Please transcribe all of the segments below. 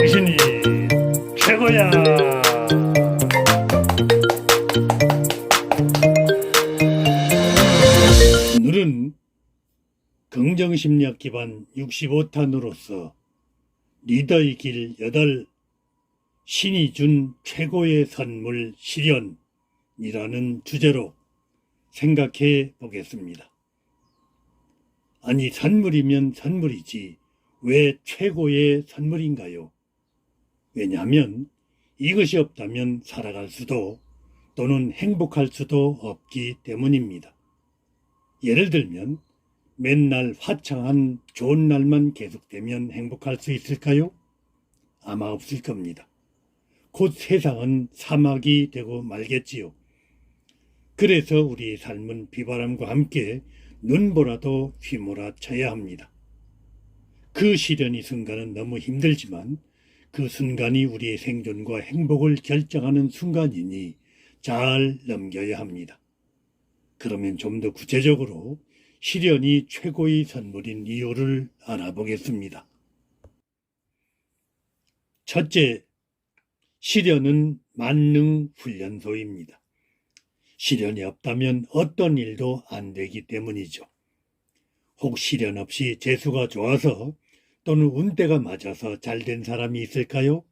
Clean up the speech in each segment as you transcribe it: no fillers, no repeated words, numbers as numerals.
당신이 최고야. 오늘은 긍정심리학 기반 65탄으로서 리더의 길 8, 신이 준 최고의 선물 실현이라는 주제로 생각해 보겠습니다. 아니, 선물이면 선물이지 왜 최고의 선물인가요? 왜냐하면 이것이 없다면 살아갈 수도 또는 행복할 수도 없기 때문입니다. 예를 들면 맨날 화창한 좋은 날만 계속되면 행복할 수 있을까요? 아마 없을 겁니다. 곧 세상은 사막이 되고 말겠지요. 그래서 우리 삶은 비바람과 함께 눈보라도 휘몰아쳐야 합니다. 그 시련의 순간은 너무 힘들지만 그 순간이 우리의 생존과 행복을 결정하는 순간이니 잘 넘겨야 합니다. 그러면 좀 더 구체적으로 시련이 최고의 선물인 이유를 알아보겠습니다. 첫째, 시련은 만능 훈련소입니다. 시련이 없다면 어떤 일도 안 되기 때문이죠. 혹 시련 없이 재수가 좋아서 또는 운때가 맞아서 잘된 사람이 있을까요?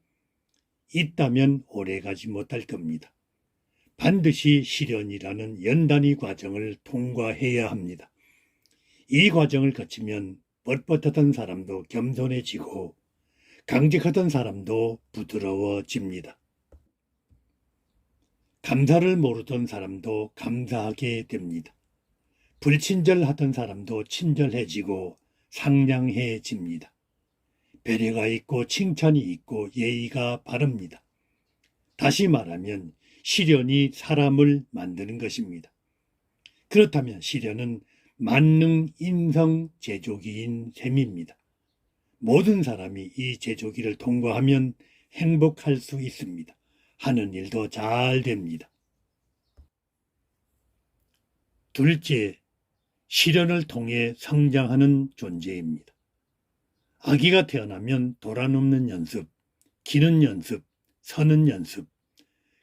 있다면 오래가지 못할 겁니다. 반드시 시련이라는 연단의 과정을 통과해야 합니다. 이 과정을 거치면 뻣뻣하던 사람도 겸손해지고 강직하던 사람도 부드러워집니다. 감사를 모르던 사람도 감사하게 됩니다. 불친절하던 사람도 친절해지고 상냥해집니다. 배려가 있고 칭찬이 있고 예의가 바릅니다. 다시 말하면 시련이 사람을 만드는 것입니다. 그렇다면 시련은 만능 인성 제조기인 셈입니다. 모든 사람이 이 제조기를 통과하면 행복할 수 있습니다. 하는 일도 잘 됩니다. 둘째, 시련을 통해 성장하는 존재입니다. 아기가 태어나면 돌아눕는 연습, 기는 연습, 서는 연습,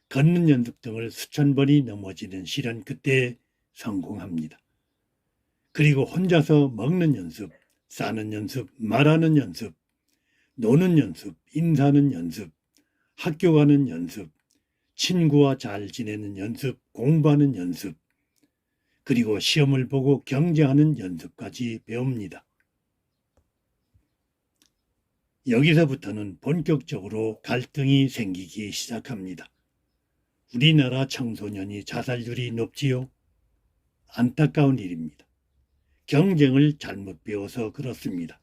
걷는 연습 등을 수천 번이 넘어지는 시련 끝에 성공합니다. 그리고 혼자서 먹는 연습, 싸는 연습, 말하는 연습, 노는 연습, 인사하는 연습, 학교 가는 연습, 친구와 잘 지내는 연습, 공부하는 연습, 그리고 시험을 보고 경쟁하는 연습까지 배웁니다. 여기서부터는 본격적으로 갈등이 생기기 시작합니다. 우리나라 청소년이 자살률이 높지요? 안타까운 일입니다. 경쟁을 잘못 배워서 그렇습니다.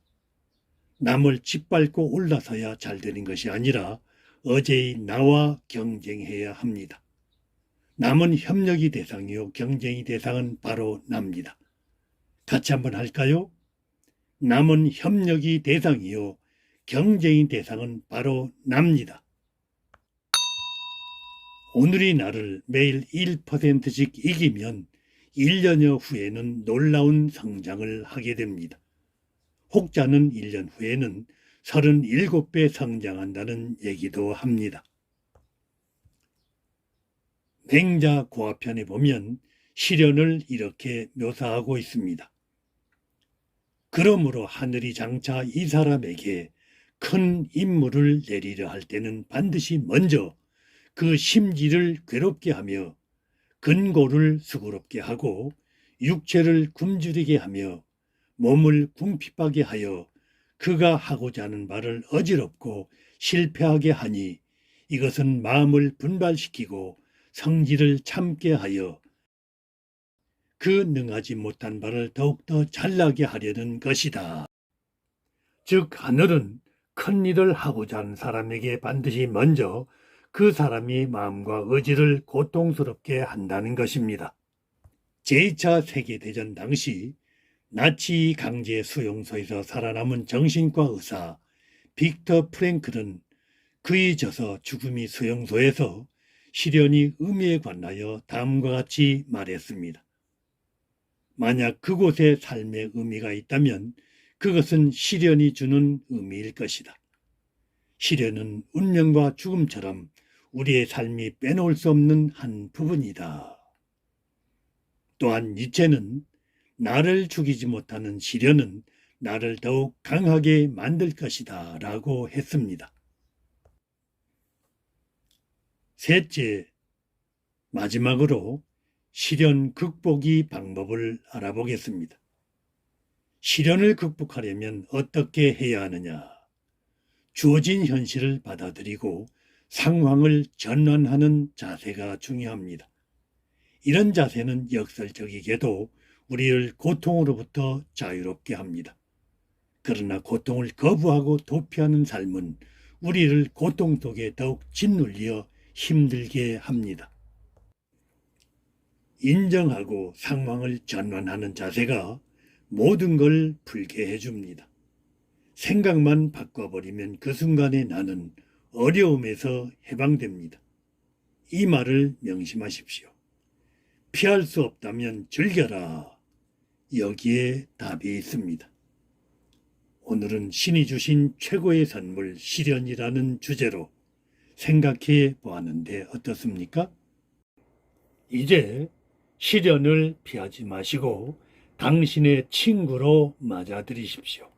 남을 짓밟고 올라서야 잘 되는 것이 아니라 어제의 나와 경쟁해야 합니다. 남은 협력이 대상이요, 경쟁의 대상은 바로 납니다. 같이 한번 할까요? 남은 협력이 대상이요, 경쟁의 대상은 바로 납니다. 오늘의 나를 매일 1%씩 이기면 1년여 후에는 놀라운 성장을 하게 됩니다. 혹자는 1년 후에는 37배 성장한다는 얘기도 합니다. 맹자 고아편에 보면 시련을 이렇게 묘사하고 있습니다. 그러므로 하늘이 장차 이 사람에게 큰 임무를 내리려 할 때는 반드시 먼저 그 심지를 괴롭게 하며 근고를 수고롭게 하고 육체를 굶주리게 하며 몸을 궁핍하게 하여 그가 하고자 하는 바를 어지럽고 실패하게 하니 이것은 마음을 분발시키고 성질을 참게 하여 그 능하지 못한 바를 더욱더 잘나게 하려는 것이다. 즉 하늘은 큰 일을 하고자 하는 사람에게 반드시 먼저 그 사람이 마음과 의지를 고통스럽게 한다는 것입니다. 제2차 세계대전 당시 나치 강제 수용소에서 살아남은 정신과 의사 빅터 프랭클은 그의 저서 죽음이 수용소에서 시련이 의미에 관하여 다음과 같이 말했습니다. 만약 그곳에 삶의 의미가 있다면 그것은 시련이 주는 의미일 것이다. 시련은 운명과 죽음처럼 우리의 삶이 빼놓을 수 없는 한 부분이다. 또한 니체는 나를 죽이지 못하는 시련은 나를 더욱 강하게 만들 것이다 라고 했습니다. 셋째, 마지막으로 시련 극복의 방법을 알아보겠습니다. 시련을 극복하려면 어떻게 해야 하느냐? 주어진 현실을 받아들이고 상황을 전환하는 자세가 중요합니다. 이런 자세는 역설적이게도 우리를 고통으로부터 자유롭게 합니다. 그러나 고통을 거부하고 도피하는 삶은 우리를 고통 속에 더욱 짓눌려 힘들게 합니다. 인정하고 상황을 전환하는 자세가 모든 걸 풀게 해줍니다. 생각만 바꿔버리면 그 순간에 나는 어려움에서 해방됩니다. 이 말을 명심하십시오. 피할 수 없다면 즐겨라. 여기에 답이 있습니다. 오늘은 신이 주신 최고의 선물 시련이라는 주제로 생각해 보았는데 어떻습니까? 이제 시련을 피하지 마시고 당신의 친구로 맞아들이십시오.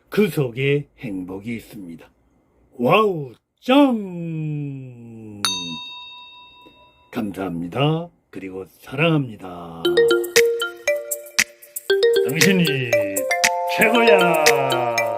그 속에 행복이 있습니다. 와우 짱! 감사합니다. 그리고 사랑합니다. 당신이 최고야!